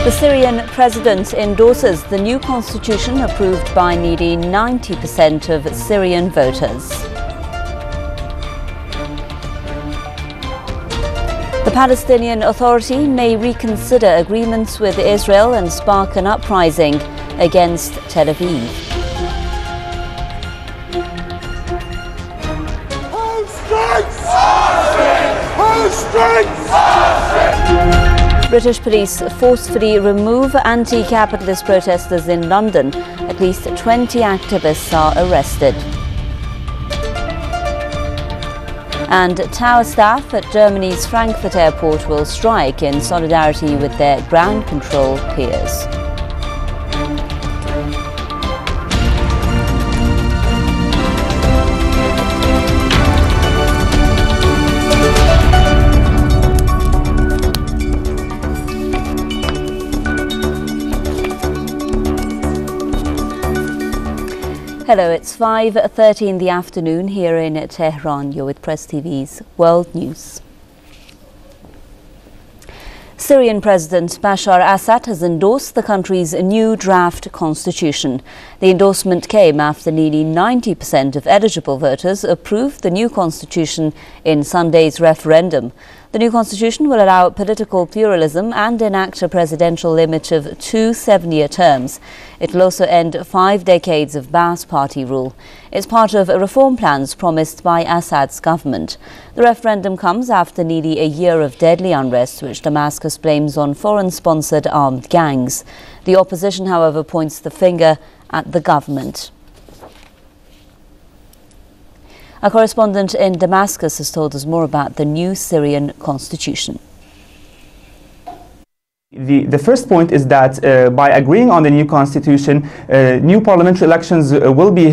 The Syrian president endorses the new constitution approved by nearly 90% of Syrian voters. The Palestinian Authority may reconsider agreements with Israel and spark an uprising against Tel Aviv. Hold strikes! Hold strikes! British police forcefully remove anti-capitalist protesters in London. At least 20 activists are arrested. And tower staff at Germany's Frankfurt airport will strike in solidarity with their ground control peers. Hello, it's 5:30 in the afternoon here in Tehran. You're with Press TV's World News. Syrian President Bashar Assad has endorsed the country's new draft constitution. The endorsement came after nearly 90% of eligible voters approved the new constitution in Sunday's referendum. The new constitution will allow political pluralism and enact a presidential limit of 2 seven-year terms. It will also end 5 decades of Ba'ath Party rule. It's part of reform plans promised by Assad's government. The referendum comes after nearly a year of deadly unrest, which Damascus blames on foreign-sponsored armed gangs. The opposition, however, points the finger at the government. Our correspondent in Damascus has told us more about the new Syrian constitution. The first point is that by agreeing on the new constitution, new parliamentary elections would be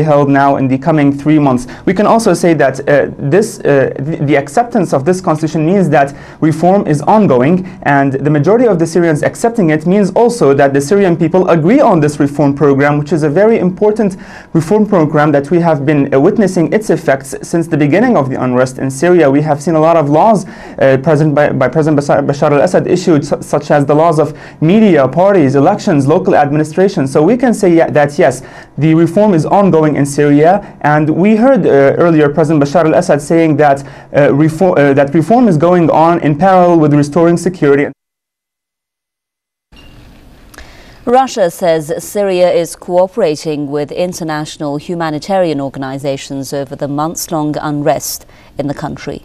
held now in the coming 3 months. We can also say that the acceptance of this constitution means that reform is ongoing, and the majority of the Syrians accepting it means also that the Syrian people agree on this reform program, which is a very important reform program that we have been witnessing its effects since the beginning of the unrest in Syria. We have seen a lot of laws by President Bashar al-Assad issued, such as the laws of media, parties, elections, local administration. So we can say that yes, the reform is ongoing in Syria, and we heard earlier President Bashar al-Assad saying that reform is going on in parallel with restoring security. Russia says Syria is cooperating with international humanitarian organizations over the months-long unrest in the country.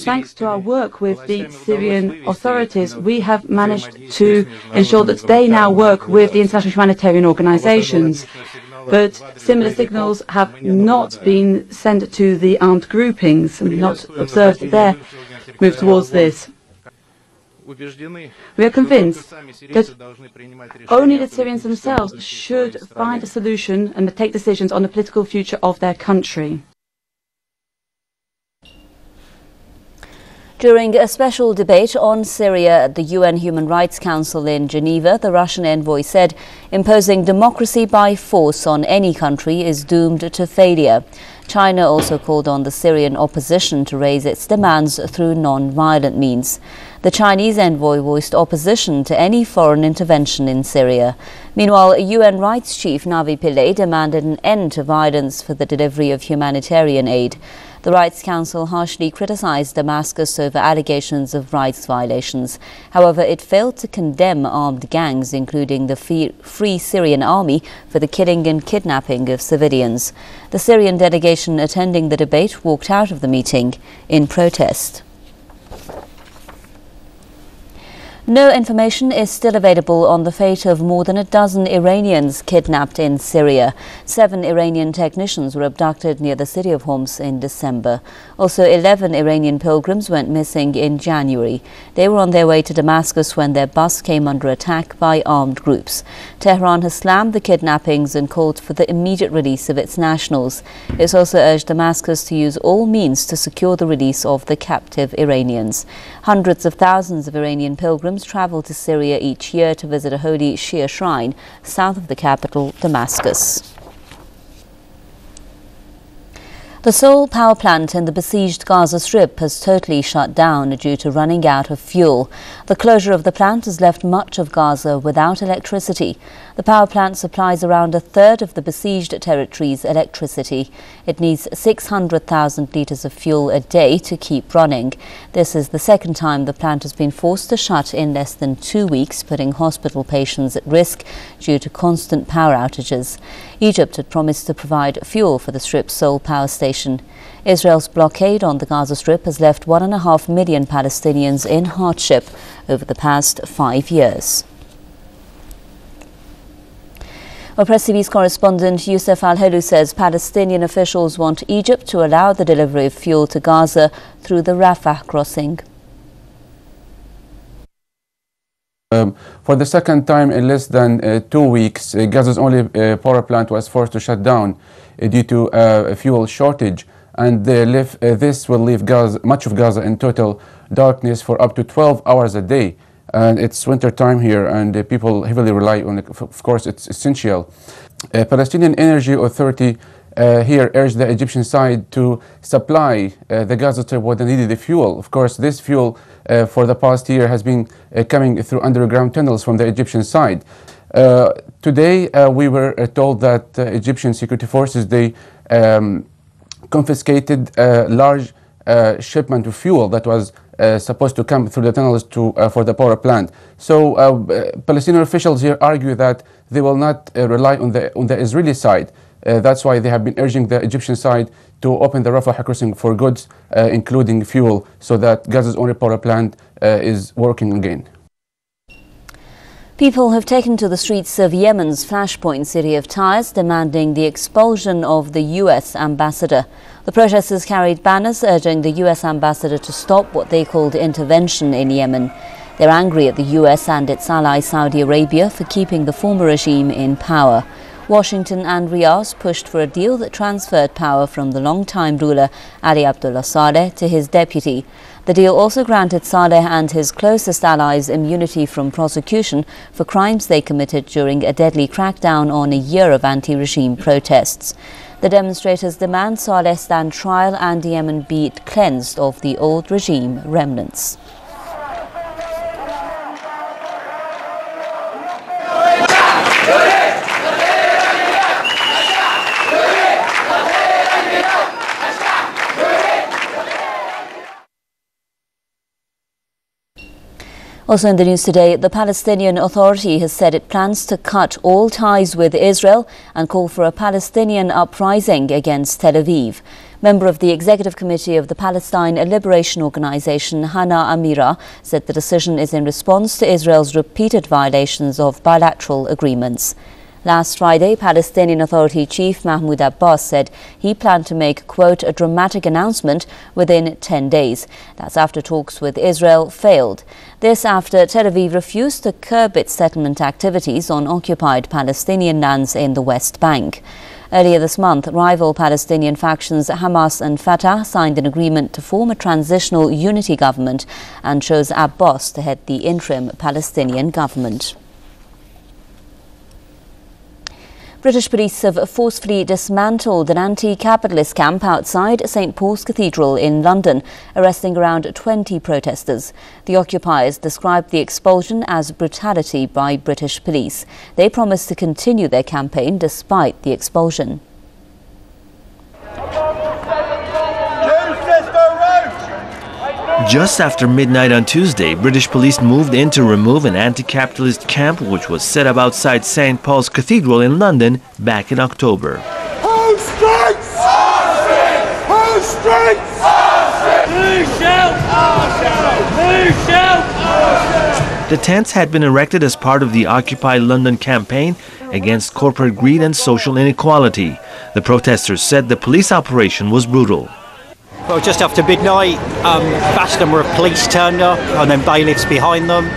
Thanks to our work with the Syrian authorities, we have managed to ensure that they now work with the international humanitarian organizations. But similar signals have not been sent to the armed groupings and not observed their move towards this. We are convinced that only the Syrians themselves should find a solution and take decisions on the political future of their country. During a special debate on Syria at the UN Human Rights Council in Geneva, the Russian envoy said imposing democracy by force on any country is doomed to failure. China also called on the Syrian opposition to raise its demands through non-violent means. The Chinese envoy voiced opposition to any foreign intervention in Syria. Meanwhile, UN rights chief Navi Pillay demanded an end to violence for the delivery of humanitarian aid. The Rights Council harshly criticized Damascus over allegations of rights violations. However, it failed to condemn armed gangs, including the Free Syrian Army, for the killing and kidnapping of civilians. The Syrian delegation attending the debate walked out of the meeting in protest. No information is still available on the fate of more than a dozen Iranians kidnapped in Syria. 7 Iranian technicians were abducted near the city of Homs in December. Also, 11 Iranian pilgrims went missing in January. They were on their way to Damascus when their bus came under attack by armed groups. Tehran has slammed the kidnappings and called for the immediate release of its nationals. It's also urged Damascus to use all means to secure the release of the captive Iranians. Hundreds of thousands of Iranian pilgrims travel to Syria each year to visit a holy Shia shrine south of the capital, Damascus. The sole power plant in the besieged Gaza Strip has totally shut down due to running out of fuel. The closure of the plant has left much of Gaza without electricity. The power plant supplies around a third of the besieged territory's electricity. It needs 600,000 litres of fuel a day to keep running. This is the second time the plant has been forced to shut in less than 2 weeks, putting hospital patients at risk due to constant power outages. Egypt had promised to provide fuel for the Strip's sole power station. Israel's blockade on the Gaza Strip has left 1.5 million Palestinians in hardship over the past 5 years. Well, Press TV's correspondent Youssef Al-Helu says Palestinian officials want Egypt to allow the delivery of fuel to Gaza through the Rafah crossing. For the second time in less than 2 weeks, Gaza's only power plant was forced to shut down due to a fuel shortage, and this will leave much of Gaza in total darkness for up to 12 hours a day. And it's winter time here, and people heavily rely on it. Of course, it's essential. Palestinian Energy Authority here urged the Egyptian side to supply the Gaza Strip with the needed fuel. Of course, this fuel for the past year has been coming through underground tunnels from the Egyptian side. Today, we were told that Egyptian security forces, they confiscated a large shipment of fuel that was supposed to come through the tunnels for the power plant. So Palestinian officials here argue that they will not rely on the Israeli side. That's why they have been urging the Egyptian side to open the Rafah crossing for goods, including fuel, so that Gaza's only power plant is working again. People have taken to the streets of Yemen's flashpoint city of Taiz, demanding the expulsion of the US ambassador. The protesters carried banners urging the US ambassador to stop what they called intervention in Yemen. They're angry at the US and its ally Saudi Arabia for keeping the former regime in power. Washington and Riyadh pushed for a deal that transferred power from the long-time ruler Ali Abdullah Saleh to his deputy. The deal also granted Saleh and his closest allies immunity from prosecution for crimes they committed during a deadly crackdown on a year of anti-regime protests. The demonstrators demand Saleh stand trial and Yemen be cleansed of the old regime remnants. Also in the news today, the Palestinian Authority has said it plans to cut all ties with Israel and call for a Palestinian uprising against Tel Aviv. Member of the Executive Committee of the Palestine Liberation Organization, Hana Amira, said the decision is in response to Israel's repeated violations of bilateral agreements. Last Friday, Palestinian Authority Chief Mahmoud Abbas said he planned to make, quote, a dramatic announcement within 10 days. That's after talks with Israel failed. This after Tel Aviv refused to curb its settlement activities on occupied Palestinian lands in the West Bank. Earlier this month, rival Palestinian factions Hamas and Fatah signed an agreement to form a transitional unity government and chose Abbas to head the interim Palestinian government. British police have forcefully dismantled an anti-capitalist camp outside St Paul's Cathedral in London, arresting around 20 protesters. The occupiers described the expulsion as brutality by British police. They promised to continue their campaign despite the expulsion. Just after midnight on Tuesday, British police moved in to remove an anti-capitalist camp which was set up outside St Paul's Cathedral in London back in October. Who strikes? Who strikes? Who shouts? Who shouts? The tents had been erected as part of the Occupy London campaign against corporate greed and social inequality. The protesters said the police operation was brutal. Well, just after midnight, vast number of police turned up, and then bailiffs behind them.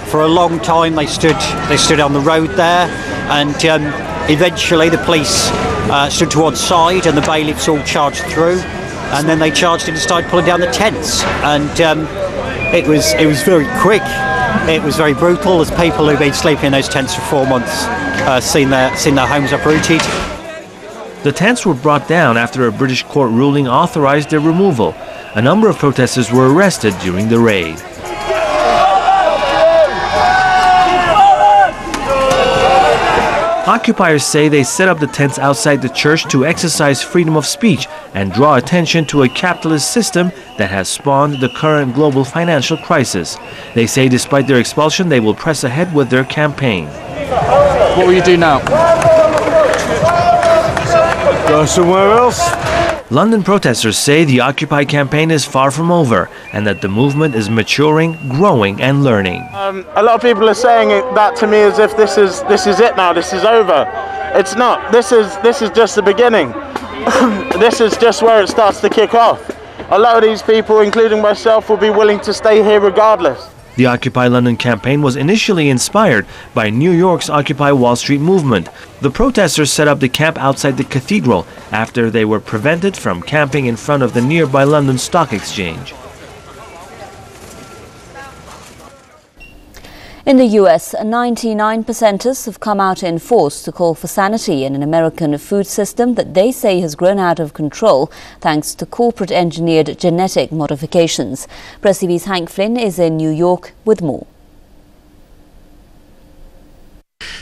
For a long time, they stood on the road there, and eventually the police stood to one side, and the bailiffs all charged through, and then they charged in and started pulling down the tents, and it was very quick. It was very brutal. As people who've been sleeping in those tents for 4 months seen their homes uprooted. The tents were brought down after a British court ruling authorized their removal. A number of protesters were arrested during the raid. Occupiers say they set up the tents outside the church to exercise freedom of speech and draw attention to a capitalist system that has spawned the current global financial crisis. They say despite their expulsion, they will press ahead with their campaign. What will you do now? Go somewhere else. London protesters say the Occupy campaign is far from over and that the movement is maturing, growing and learning. A lot of people are saying that to me as if this is it now, this is over. It's not. This is just the beginning. This is just where it starts to kick off. A lot of these people, including myself, will be willing to stay here regardless. The Occupy London campaign was initially inspired by New York's Occupy Wall Street movement. The protesters set up the camp outside the cathedral after they were prevented from camping in front of the nearby London Stock Exchange. In the US, 99%ers have come out in force to call for sanity in an American food system that they say has grown out of control thanks to corporate-engineered genetic modifications. Press TV's Hank Flynn is in New York with more.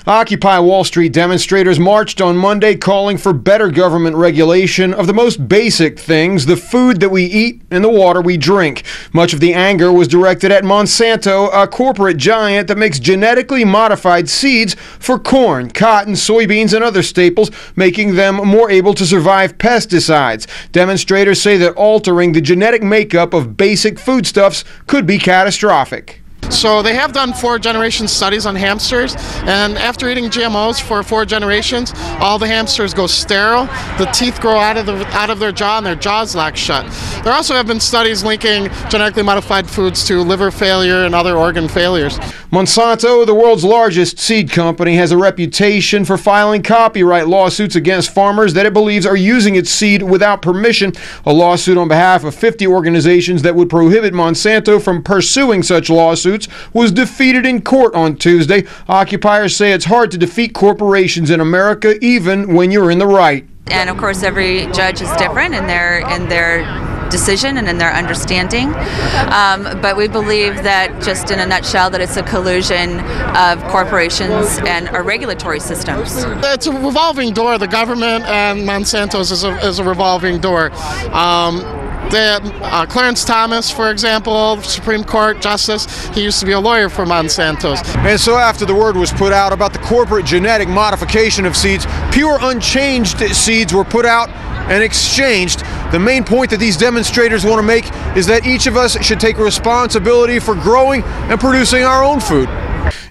Occupy Wall Street demonstrators marched on Monday calling for better government regulation of the most basic things, the food that we eat and the water we drink. Much of the anger was directed at Monsanto, a corporate giant that makes genetically modified seeds for corn, cotton, soybeans, and other staples, making them more able to survive pesticides. Demonstrators say that altering the genetic makeup of basic foodstuffs could be catastrophic. So they have done 4-generation studies on hamsters, and after eating GMOs for 4 generations, all the hamsters go sterile, the teeth grow out of their jaw, and their jaws lock shut. There also have been studies linking genetically modified foods to liver failure and other organ failures. Monsanto, the world's largest seed company, has a reputation for filing copyright lawsuits against farmers that it believes are using its seed without permission. A lawsuit on behalf of 50 organizations that would prohibit Monsanto from pursuing such lawsuits was defeated in court on Tuesday. Occupiers say it's hard to defeat corporations in America, even when you're in the right. And of course, every judge is different in their decision and in their understanding. But we believe that, just in a nutshell, that it's a collusion of corporations and our regulatory systems. It's a revolving door. The government and Monsanto's is a revolving door. Clarence Thomas, for example, Supreme Court Justice, he used to be a lawyer for Monsanto's. And so after the word was put out about the corporate genetic modification of seeds, pure unchanged seeds were put out and exchanged. The main point that these demonstrators want to make is that each of us should take responsibility for growing and producing our own food.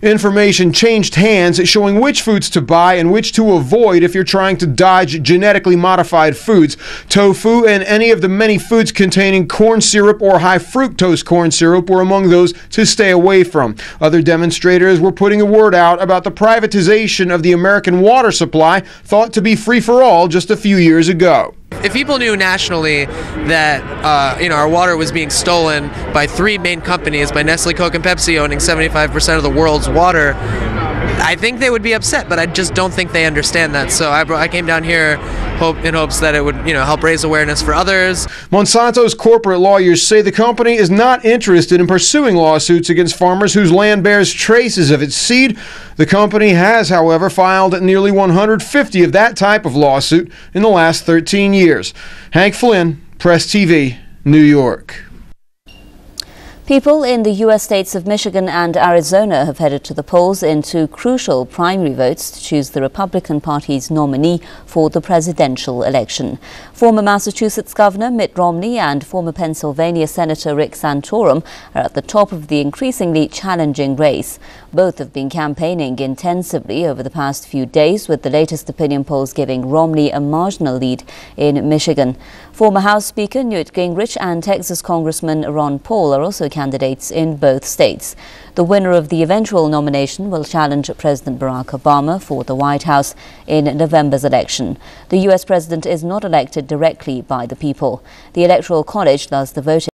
Information changed hands showing which foods to buy and which to avoid if you're trying to dodge genetically modified foods. Tofu and any of the many foods containing corn syrup or high fructose corn syrup were among those to stay away from. Other demonstrators were putting a word out about the privatization of the American water supply, thought to be free for all just a few years ago. If people knew nationally that our water was being stolen by 3 main companies, by Nestle, Coke, and Pepsi owning 75% of the world's water, I think they would be upset, but I just don't think they understand that. So I came down here in hopes that it would help raise awareness for others. Monsanto's corporate lawyers say the company is not interested in pursuing lawsuits against farmers whose land bears traces of its seed. The company has, however, filed nearly 150 of that type of lawsuit in the last 13 years. Hank Flynn, Press TV, New York. People in the U.S. states of Michigan and Arizona have headed to the polls in 2 crucial primary votes to choose the Republican Party's nominee for the presidential election. Former Massachusetts Governor Mitt Romney and former Pennsylvania Senator Rick Santorum are at the top of the increasingly challenging race. Both have been campaigning intensively over the past few days, with the latest opinion polls giving Romney a marginal lead in Michigan. Former House Speaker Newt Gingrich and Texas Congressman Ron Paul are also candidates in both states. The winner of the eventual nomination will challenge President Barack Obama for the White House in November's election. The U.S. president is not elected directly by the people. The Electoral College does the voting